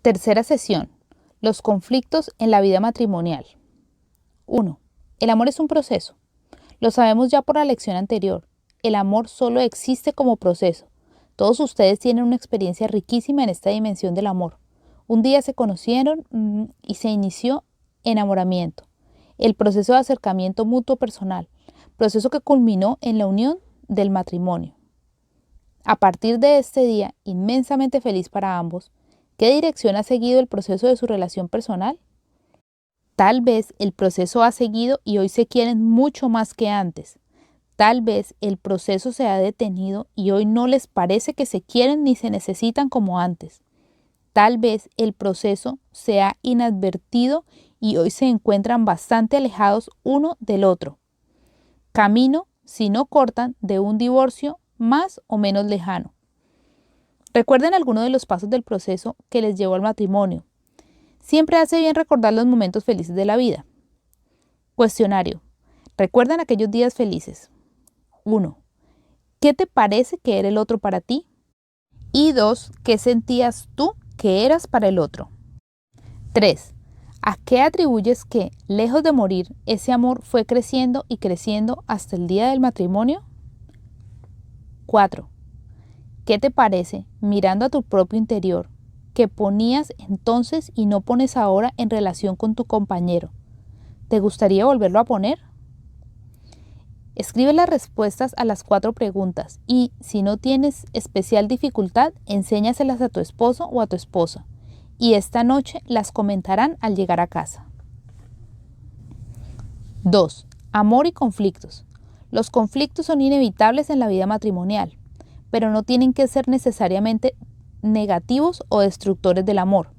Tercera sesión. Los conflictos en la vida matrimonial. 1. El amor es un proceso. Lo sabemos ya por la lección anterior. El amor solo existe como proceso. Todos ustedes tienen una experiencia riquísima en esta dimensión del amor. Un día se conocieron y se inició enamoramiento. El proceso de acercamiento mutuo personal. Proceso que culminó en la unión del matrimonio. A partir de este día, inmensamente feliz para ambos, ¿qué dirección ha seguido el proceso de su relación personal? Tal vez el proceso ha seguido y hoy se quieren mucho más que antes. Tal vez el proceso se ha detenido y hoy no les parece que se quieren ni se necesitan como antes. Tal vez el proceso se ha inadvertido y hoy se encuentran bastante alejados uno del otro. Camino, si no cortan, de un divorcio más o menos lejano. Recuerden algunos de los pasos del proceso que les llevó al matrimonio. Siempre hace bien recordar los momentos felices de la vida. Cuestionario. ¿Recuerdan aquellos días felices? 1. ¿Qué te parece que era el otro para ti? Y 2. ¿Qué sentías tú que eras para el otro? 3. ¿A qué atribuyes que, lejos de morir, ese amor fue creciendo y creciendo hasta el día del matrimonio? 4. ¿Qué te parece, mirando a tu propio interior, que ponías entonces y no pones ahora en relación con tu compañero? ¿Te gustaría volverlo a poner? Escribe las respuestas a las 4 preguntas y, si no tienes especial dificultad, enséñaselas a tu esposo o a tu esposa, y esta noche las comentarán al llegar a casa. 2. Amor y conflictos. Los conflictos son inevitables en la vida matrimonial, pero no tienen que ser necesariamente negativos o destructores del amor.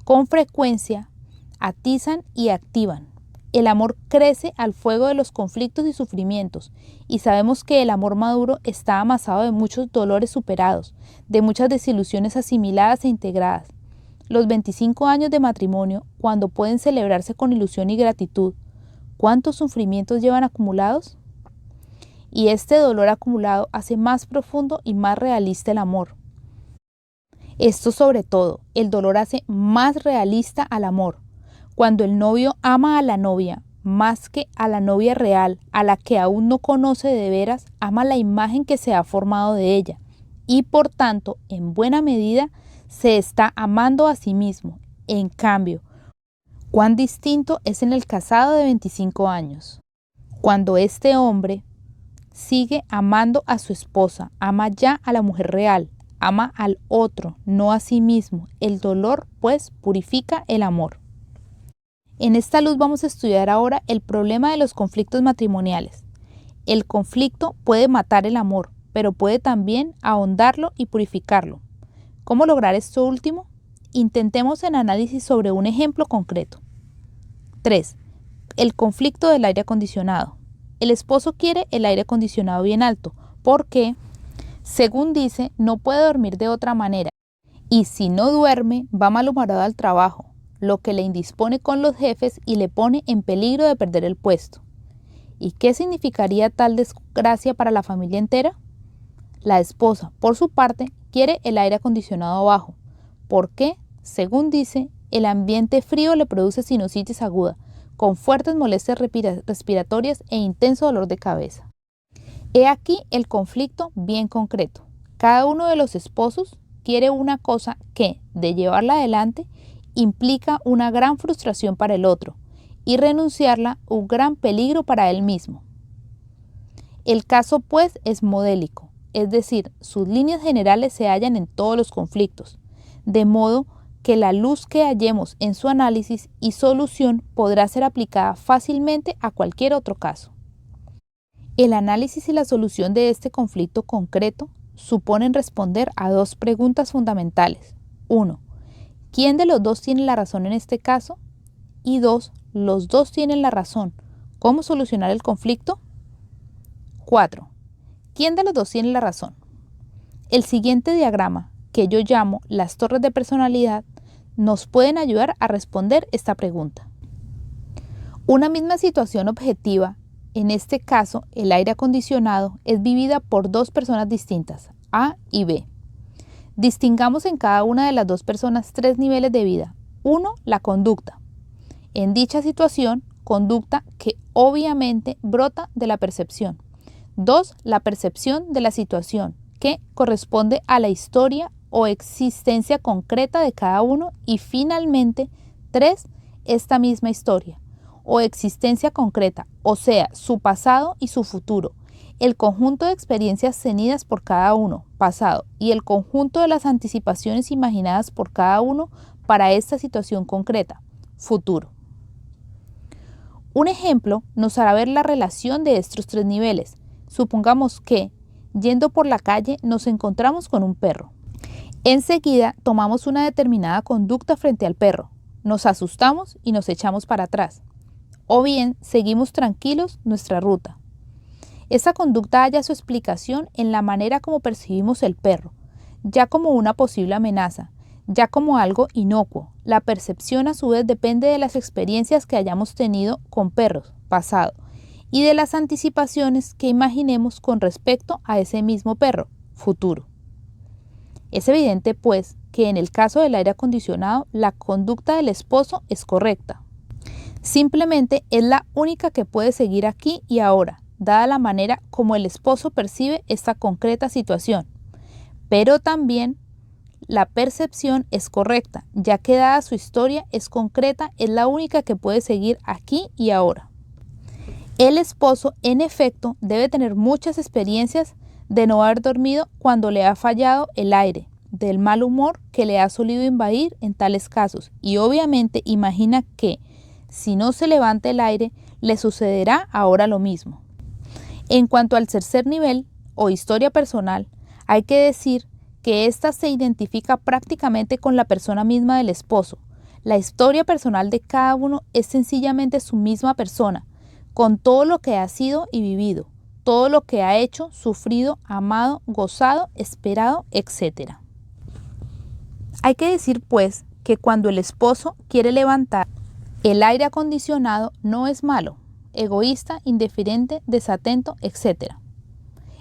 Con frecuencia, atizan y activan. El amor crece al fuego de los conflictos y sufrimientos, y sabemos que el amor maduro está amasado de muchos dolores superados, de muchas desilusiones asimiladas e integradas. Los 25 años de matrimonio, cuando pueden celebrarse con ilusión y gratitud, ¿cuántos sufrimientos llevan acumulados? Y este dolor acumulado hace más profundo y más realista el amor. Esto sobre todo, el dolor hace más realista al amor. Cuando el novio ama a la novia más que a la novia real, a la que aún no conoce de veras, ama la imagen que se ha formado de ella y por tanto, en buena medida, se está amando a sí mismo. En cambio, cuán distinto es en el casado de 25 años. Cuando este hombre sigue amando a su esposa, ama ya a la mujer real, ama al otro, no a sí mismo. El dolor, pues, purifica el amor. En esta luz vamos a estudiar ahora el problema de los conflictos matrimoniales. El conflicto puede matar el amor, pero puede también ahondarlo y purificarlo. ¿Cómo lograr esto último? Intentemos el análisis sobre un ejemplo concreto. 3. El conflicto del aire acondicionado. El esposo quiere el aire acondicionado bien alto, porque, según dice, no puede dormir de otra manera, y si no duerme, va malhumorado al trabajo, lo que le indispone con los jefes y le pone en peligro de perder el puesto. ¿Y qué significaría tal desgracia para la familia entera? La esposa, por su parte, quiere el aire acondicionado bajo, porque, según dice, el ambiente frío le produce sinusitis aguda, con fuertes molestias respiratorias e intenso dolor de cabeza. He aquí el conflicto bien concreto. Cada uno de los esposos quiere una cosa que, de llevarla adelante, implica una gran frustración para el otro y renunciarla un gran peligro para él mismo. El caso, pues, es modélico, es decir, sus líneas generales se hallan en todos los conflictos, de modo que la luz que hallemos en su análisis y solución podrá ser aplicada fácilmente a cualquier otro caso. El análisis y la solución de este conflicto concreto suponen responder a 2 preguntas fundamentales. 1. ¿Quién de los dos tiene la razón en este caso? Y 2. ¿Los dos tienen la razón? ¿Cómo solucionar el conflicto? 4. ¿Quién de los dos tiene la razón? El siguiente diagrama, que yo llamo las torres de personalidad, nos pueden ayudar a responder esta pregunta. Una misma situación objetiva, en este caso el aire acondicionado, es vivida por 2 personas distintas, A y B. Distingamos en cada una de las dos personas 3 niveles de vida. 1. La conducta. En dicha situación, conducta que obviamente brota de la percepción. 2. La percepción de la situación, que corresponde a la historia o existencia concreta de cada uno. Y finalmente, 3. Esta misma historia o existencia concreta, o sea, su pasado y su futuro, el conjunto de experiencias tenidas por cada uno, pasado, y el conjunto de las anticipaciones imaginadas por cada uno para esta situación concreta, futuro. Un ejemplo nos hará ver la relación de estos 3 niveles. Supongamos que, yendo por la calle, nos encontramos con un perro. Enseguida tomamos una determinada conducta frente al perro, nos asustamos y nos echamos para atrás. O bien, seguimos tranquilos nuestra ruta. Esta conducta halla su explicación en la manera como percibimos el perro, ya como una posible amenaza, ya como algo inocuo. La percepción a su vez depende de las experiencias que hayamos tenido con perros, pasado, y de las anticipaciones que imaginemos con respecto a ese mismo perro, futuro. Es evidente, pues, que en el caso del aire acondicionado, la conducta del esposo es correcta. Simplemente es la única que puede seguir aquí y ahora, dada la manera como el esposo percibe esta concreta situación. Pero también la percepción es correcta, ya que dada su historia es concreta, es la única que puede seguir aquí y ahora. El esposo, en efecto, debe tener muchas experiencias de no haber dormido cuando le ha fallado el aire, del mal humor que le ha solido invadir en tales casos, y obviamente imagina que, si no se levanta el aire, le sucederá ahora lo mismo. En cuanto al tercer nivel, o historia personal, hay que decir que ésta se identifica prácticamente con la persona misma del esposo. La historia personal de cada uno es sencillamente su misma persona, con todo lo que ha sido y vivido, todo lo que ha hecho, sufrido, amado, gozado, esperado, etc. Hay que decir, pues, que cuando el esposo quiere levantar el aire acondicionado, no es malo, egoísta, indiferente, desatento, etc.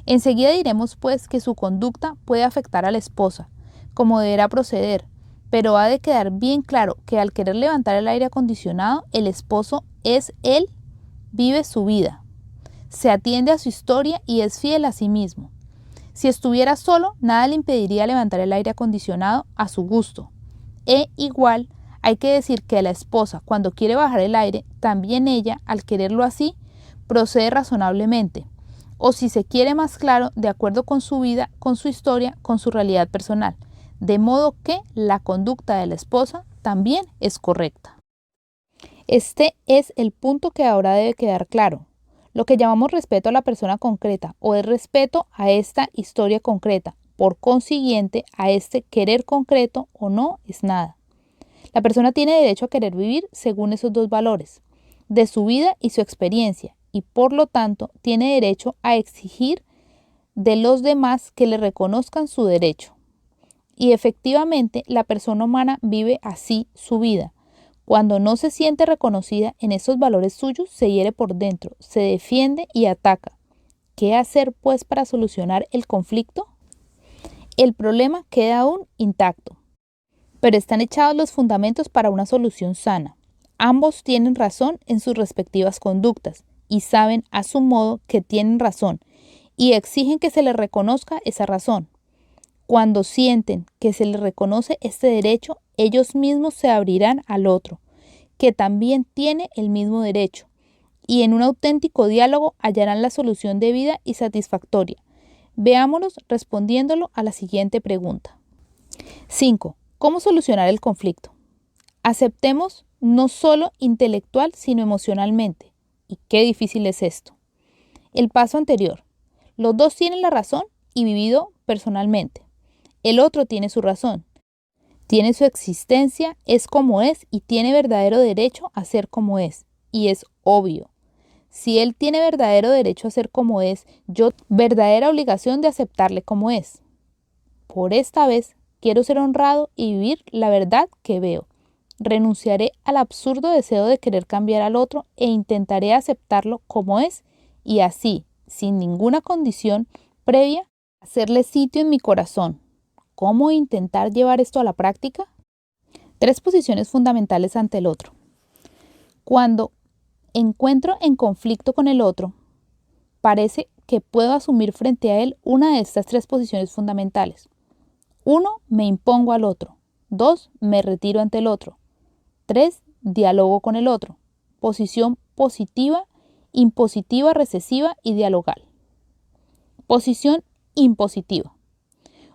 Enseguida diremos, pues, que su conducta puede afectar a la esposa, como deberá proceder, pero ha de quedar bien claro que al querer levantar el aire acondicionado, el esposo es él, vive su vida, se atiende a su historia y es fiel a sí mismo. Si estuviera solo, nada le impediría levantar el aire acondicionado a su gusto. Igual, hay que decir que la esposa, cuando quiere bajar el aire, también ella, al quererlo así, procede razonablemente, o si se quiere más claro, de acuerdo con su vida, con su historia, con su realidad personal, de modo que la conducta de la esposa también es correcta. Este es el punto que ahora debe quedar claro. Lo que llamamos respeto a la persona concreta o es respeto a esta historia concreta, por consiguiente, a este querer concreto o no es nada. La persona tiene derecho a querer vivir según esos dos valores, de su vida y su experiencia, y por lo tanto tiene derecho a exigir de los demás que le reconozcan su derecho. Y efectivamente la persona humana vive así su vida. Cuando no se siente reconocida en esos valores suyos, se hiere por dentro, se defiende y ataca. ¿Qué hacer pues para solucionar el conflicto? El problema queda aún intacto, pero están echados los fundamentos para una solución sana. Ambos tienen razón en sus respectivas conductas y saben a su modo que tienen razón y exigen que se les reconozca esa razón. Cuando sienten que se les reconoce este derecho, ellos mismos se abrirán al otro, que también tiene el mismo derecho, y en un auténtico diálogo hallarán la solución debida y satisfactoria. Veámonos respondiéndolo a la siguiente pregunta. 5. ¿Cómo solucionar el conflicto? Aceptemos no solo intelectual, sino emocionalmente. ¿Y qué difícil es esto? El paso anterior. Los dos tienen la razón y vivido personalmente. El otro tiene su razón. Tiene su existencia, es como es y tiene verdadero derecho a ser como es. Y es obvio. Si él tiene verdadero derecho a ser como es, yo tengo verdadera obligación de aceptarle como es. Por esta vez, quiero ser honrado y vivir la verdad que veo. Renunciaré al absurdo deseo de querer cambiar al otro e intentaré aceptarlo como es y así, sin ninguna condición previa, hacerle sitio en mi corazón. ¿Cómo intentar llevar esto a la práctica? 3 posiciones fundamentales ante el otro. Cuando encuentro en conflicto con el otro, parece que puedo asumir frente a él una de estas 3 posiciones fundamentales. 1. Me impongo al otro. 2. Me retiro ante el otro. 3. Dialogo con el otro. Posición positiva, impositiva, recesiva y dialogal. Posición impositiva.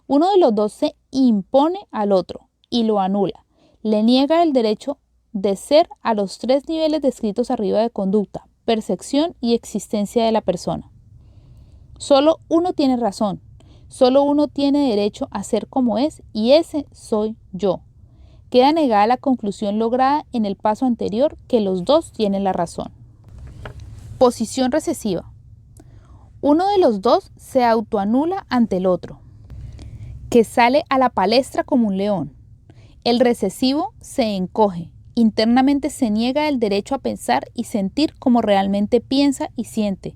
Uno de los dos se impone al otro y lo anula. Le niega el derecho de ser a los 3 niveles descritos arriba de conducta, percepción y existencia de la persona. Solo uno tiene razón, solo uno tiene derecho a ser como es y ese soy yo. Queda negada la conclusión lograda en el paso anterior que los dos tienen la razón. Posición recesiva. Uno de los dos se autoanula ante el otro, que sale a la palestra como un león. El recesivo se encoge, internamente se niega el derecho a pensar y sentir como realmente piensa y siente.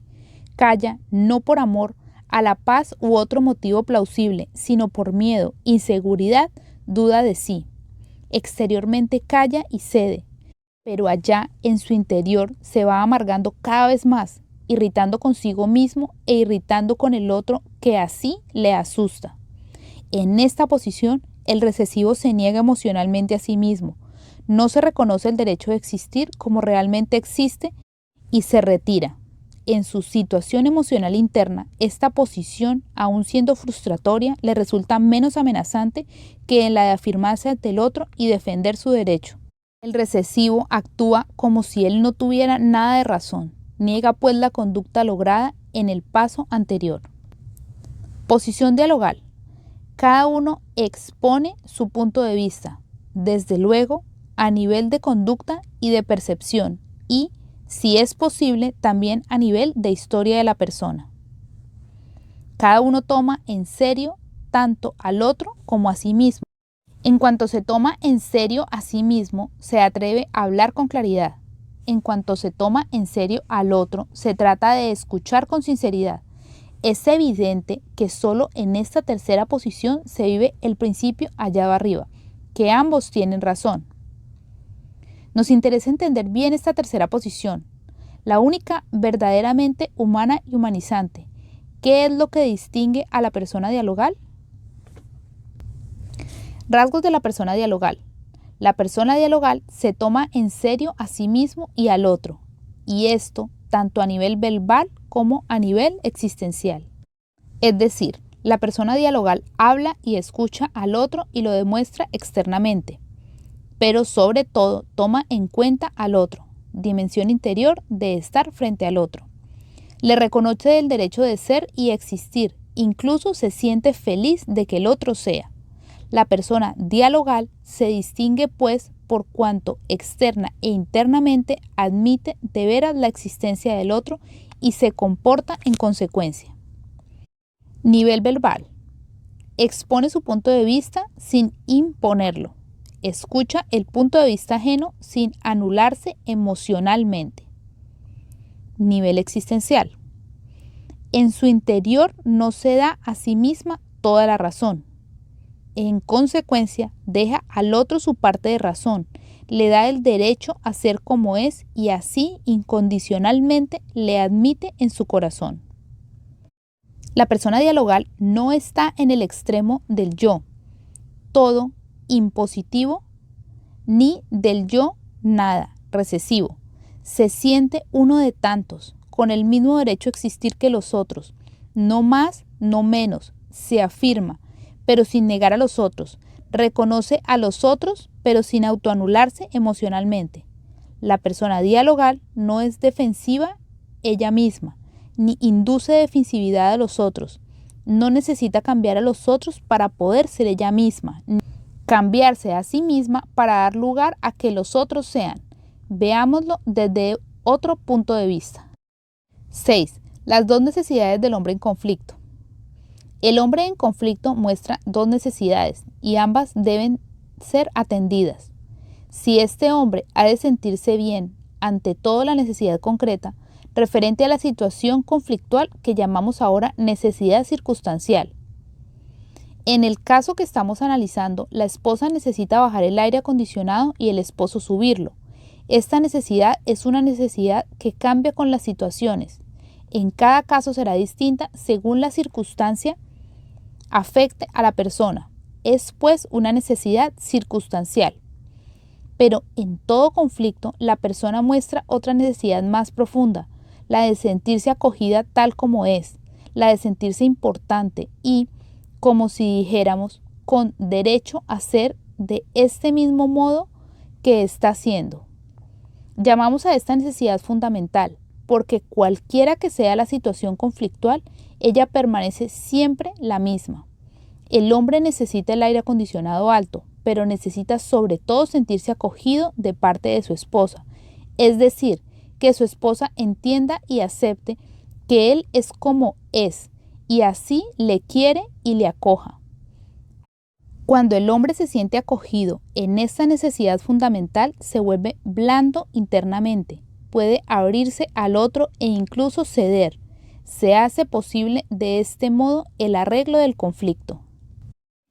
Calla, no por amor a la paz u otro motivo plausible, sino por miedo, inseguridad, duda de sí. Exteriormente calla y cede, pero allá en su interior se va amargando cada vez más, irritando consigo mismo e irritando con el otro que así le asusta. En esta posición, el recesivo se niega emocionalmente a sí mismo, no se reconoce el derecho de existir como realmente existe y se retira. En su situación emocional interna, esta posición, aun siendo frustratoria, le resulta menos amenazante que en la de afirmarse ante el otro y defender su derecho. El recesivo actúa como si él no tuviera nada de razón, niega pues la conducta lograda en el paso anterior. Posición dialogal. Cada uno expone su punto de vista, desde luego, a nivel de conducta y de percepción y, si es posible, también a nivel de historia de la persona. Cada uno toma en serio tanto al otro como a sí mismo. En cuanto se toma en serio a sí mismo, se atreve a hablar con claridad. En cuanto se toma en serio al otro, se trata de escuchar con sinceridad. Es evidente que solo en esta tercera posición se vive el principio allá arriba, que ambos tienen razón. Nos interesa entender bien esta tercera posición, la única verdaderamente humana y humanizante. ¿Qué es lo que distingue a la persona dialogal? Rasgos de la persona dialogal. La persona dialogal se toma en serio a sí mismo y al otro, y esto tanto a nivel verbal como a nivel existencial. Es decir, la persona dialogal habla y escucha al otro y lo demuestra externamente, pero sobre todo toma en cuenta al otro, dimensión interior de estar frente al otro. Le reconoce el derecho de ser y existir, incluso se siente feliz de que el otro sea. La persona dialogal se distingue pues por cuanto externa e internamente admite de veras la existencia del otro y se comporta en consecuencia. Nivel verbal. Expone su punto de vista sin imponerlo. Escucha el punto de vista ajeno sin anularse emocionalmente. Nivel existencial. En su interior no se da a sí misma toda la razón. En consecuencia, deja al otro su parte de razón, le da el derecho a ser como es y así incondicionalmente le admite en su corazón. La persona dialogal no está en el extremo del yo, todo, impositivo, ni del yo, nada, recesivo. Se siente uno de tantos, con el mismo derecho a existir que los otros, no más, no menos, se afirma, pero sin negar a los otros, reconoce a los otros, pero sin autoanularse emocionalmente. La persona dialogal no es defensiva ella misma, ni induce defensividad a los otros. No necesita cambiar a los otros para poder ser ella misma, ni cambiarse a sí misma para dar lugar a que los otros sean. Veámoslo desde otro punto de vista. 6. Las 2 necesidades del hombre en conflicto. El hombre en conflicto muestra 2 necesidades y ambas deben ser atendidas. Si este hombre ha de sentirse bien ante todo la necesidad concreta, referente a la situación conflictual que llamamos ahora necesidad circunstancial. En el caso que estamos analizando, la esposa necesita bajar el aire acondicionado y el esposo subirlo. Esta necesidad es una necesidad que cambia con las situaciones. En cada caso será distinta según la circunstancia afecte a la persona. Es pues una necesidad circunstancial. Pero en todo conflicto, la persona muestra otra necesidad más profunda, la de sentirse acogida tal como es, la de sentirse importante y, como si dijéramos, con derecho a ser de este mismo modo que está siendo. Llamamos a esta necesidad fundamental, porque cualquiera que sea la situación conflictual, ella permanece siempre la misma. El hombre necesita el aire acondicionado alto, pero necesita sobre todo sentirse acogido de parte de su esposa, es decir, que su esposa entienda y acepte que él es como es, y así le quiere y le acoja. Cuando el hombre se siente acogido en esta necesidad fundamental, se vuelve blando internamente, puede abrirse al otro e incluso ceder. Se hace posible de este modo el arreglo del conflicto.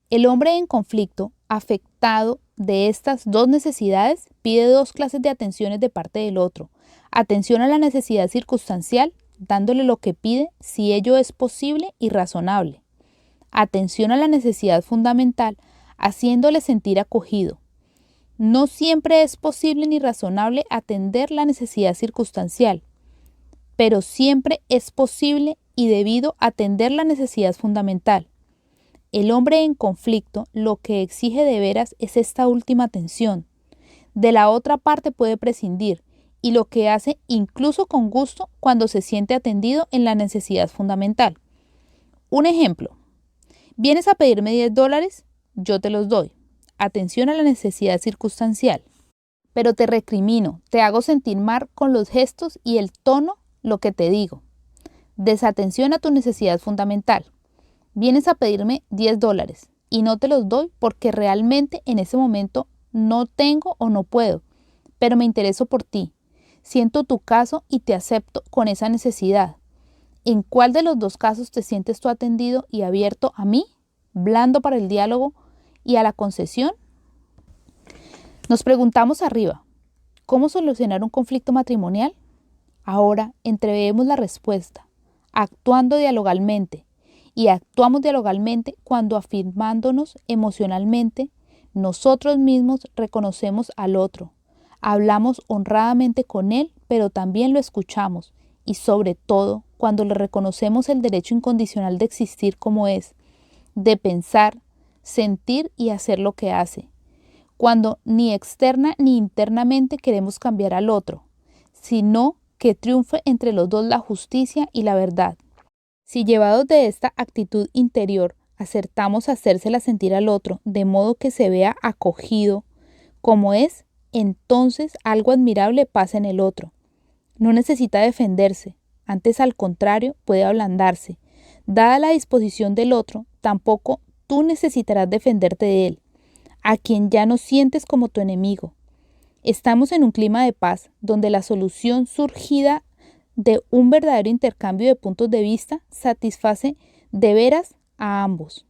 El hombre en conflicto, afectado de estas dos necesidades, pide dos clases de atenciones de parte del otro. Atención a la necesidad circunstancial, dándole lo que pide si ello es posible y razonable. Atención a la necesidad fundamental, haciéndole sentir acogido. No siempre es posible ni razonable atender la necesidad circunstancial, pero siempre es posible y debido atender la necesidad fundamental. El hombre en conflicto lo que exige de veras es esta última atención. De la otra parte puede prescindir, y lo que hace incluso con gusto cuando se siente atendido en la necesidad fundamental. Un ejemplo. Vienes a pedirme $10, yo te los doy. Atención a la necesidad circunstancial. Pero te recrimino, te hago sentir mal con los gestos y el tono lo que te digo. Desatención a tu necesidad fundamental. Vienes a pedirme $10 y no te los doy porque realmente en ese momento no tengo o no puedo, pero me intereso por ti. Siento tu caso y te acepto con esa necesidad. ¿En cuál de los dos casos te sientes tú atendido y abierto a mí, blando para el diálogo y a la concesión? Nos preguntamos arriba, ¿cómo solucionar un conflicto matrimonial? Ahora entreveemos la respuesta, actuando dialogalmente. Y actuamos dialogalmente cuando afirmándonos emocionalmente, nosotros mismos reconocemos al otro, hablamos honradamente con él, pero también lo escuchamos, y sobre todo cuando le reconocemos el derecho incondicional de existir como es, de pensar, sentir y hacer lo que hace, cuando ni externa ni internamente queremos cambiar al otro, sino que triunfe entre los dos la justicia y la verdad. Si llevados de esta actitud interior acertamos a hacérsela sentir al otro de modo que se vea acogido como es, entonces algo admirable pasa en el otro. No necesita defenderse, antes al contrario puede ablandarse. Dada la disposición del otro, tampoco tú necesitarás defenderte de él, a quien ya no sientes como tu enemigo. Estamos en un clima de paz donde la solución surgida de un verdadero intercambio de puntos de vista satisface de veras a ambos.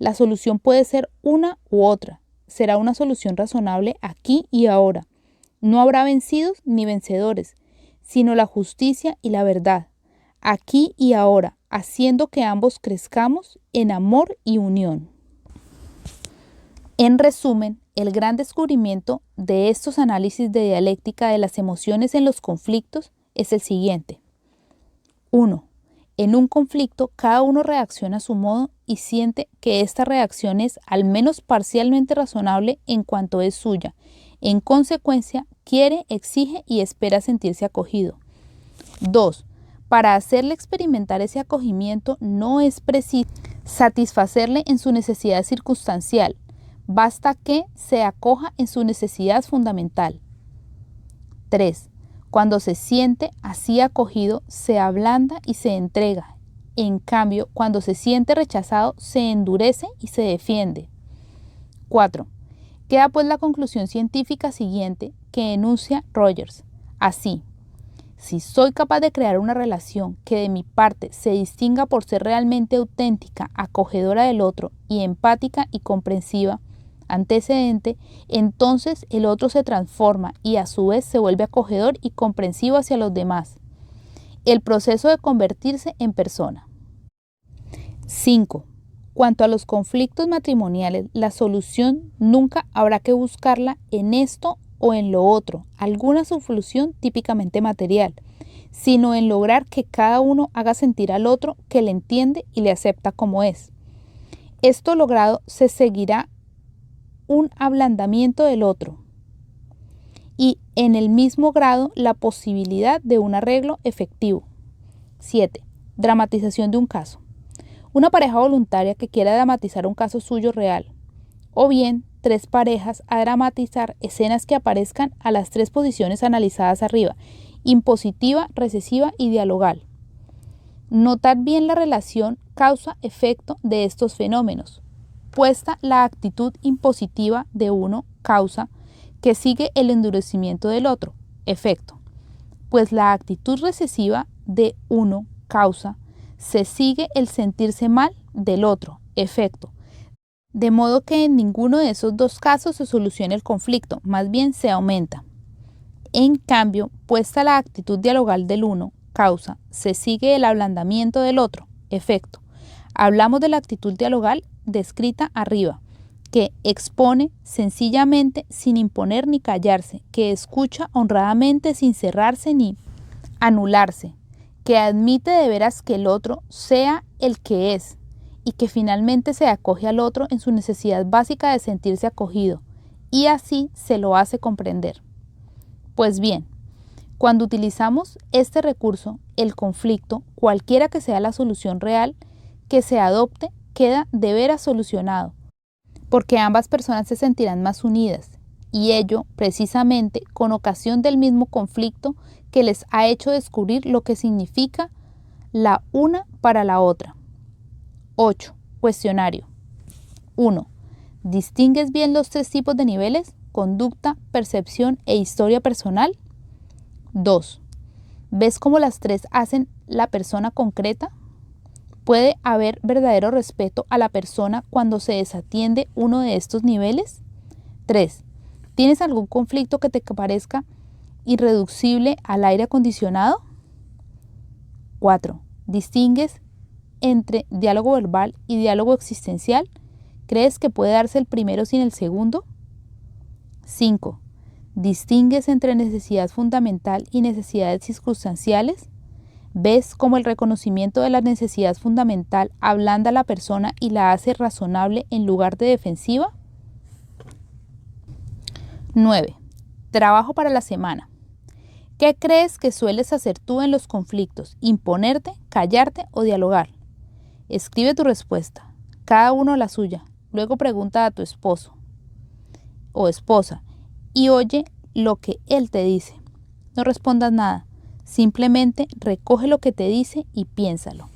La solución puede ser una u otra. Será una solución razonable aquí y ahora. No habrá vencidos ni vencedores, sino la justicia y la verdad, aquí y ahora, haciendo que ambos crezcamos en amor y unión. En resumen, el gran descubrimiento de estos análisis de dialéctica de las emociones en los conflictos es el siguiente. 1. En un conflicto, cada uno reacciona a su modo y siente que esta reacción es al menos parcialmente razonable en cuanto es suya. En consecuencia, quiere, exige y espera sentirse acogido. 2. Para hacerle experimentar ese acogimiento no es preciso satisfacerle en su necesidad circunstancial. Basta que se acoja en su necesidad fundamental. 3. Cuando se siente así acogido, se ablanda y se entrega. En cambio, cuando se siente rechazado, se endurece y se defiende. 4. Queda pues la conclusión científica siguiente que enuncia Rogers. Así, Si soy capaz de crear una relación que de mi parte se distinga por ser realmente auténtica, acogedora del otro y empática y comprensiva, antecedente, entonces el otro se transforma y a su vez se vuelve acogedor y comprensivo hacia los demás. El proceso de convertirse en persona. 5. Cuanto a los conflictos matrimoniales, la solución nunca habrá que buscarla en esto o en lo otro, alguna solución típicamente material, sino en lograr que cada uno haga sentir al otro que le entiende y le acepta como es. Esto logrado, se seguirá un ablandamiento del otro y en el mismo grado la posibilidad de un arreglo efectivo. 7. Dramatización de un caso. Una pareja voluntaria que quiera dramatizar un caso suyo real, o bien 3 parejas a dramatizar escenas que aparezcan a las 3 posiciones analizadas arriba: impositiva, recesiva y dialogal. Notad bien la relación causa-efecto de estos fenómenos. Puesta la actitud impositiva de uno, causa, que sigue el endurecimiento del otro, efecto. Pues la actitud recesiva de uno, causa, se sigue el sentirse mal del otro, efecto. De modo que en ninguno de esos 2 casos se soluciona el conflicto, más bien se aumenta. En cambio, puesta la actitud dialogal del uno, causa, se sigue el ablandamiento del otro, efecto. Hablamos de la actitud dialogal descrita arriba, que expone sencillamente sin imponer ni callarse, que escucha honradamente sin cerrarse ni anularse, que admite de veras que el otro sea el que es y que finalmente se acoge al otro en su necesidad básica de sentirse acogido y así se lo hace comprender. Pues bien, cuando utilizamos este recurso, el conflicto, cualquiera que sea la solución real que se adopte, queda de veras solucionado, porque ambas personas se sentirán más unidas, y ello precisamente con ocasión del mismo conflicto que les ha hecho descubrir lo que significa la una para la otra. 8. Cuestionario. 1. ¿Distingues bien los 3 tipos de niveles? Conducta, percepción e historia personal. 2. ¿Ves cómo las 3 hacen la persona concreta? ¿Puede haber verdadero respeto a la persona cuando se desatiende uno de estos niveles? 3. ¿Tienes algún conflicto que te parezca irreducible al aire acondicionado? 4. ¿Distingues entre diálogo verbal y diálogo existencial? ¿Crees que puede darse el primero sin el segundo? 5. ¿Distingues entre necesidad fundamental y necesidades circunstanciales? ¿Ves cómo el reconocimiento de la necesidad fundamental ablanda a la persona y la hace razonable en lugar de defensiva? 9. Trabajo para la semana. ¿Qué crees que sueles hacer tú en los conflictos? ¿Imponerte, callarte o dialogar? Escribe tu respuesta, cada uno la suya. Luego pregunta a tu esposo o esposa y oye lo que él te dice. No respondas nada, simplemente recoge lo que te dice y piénsalo.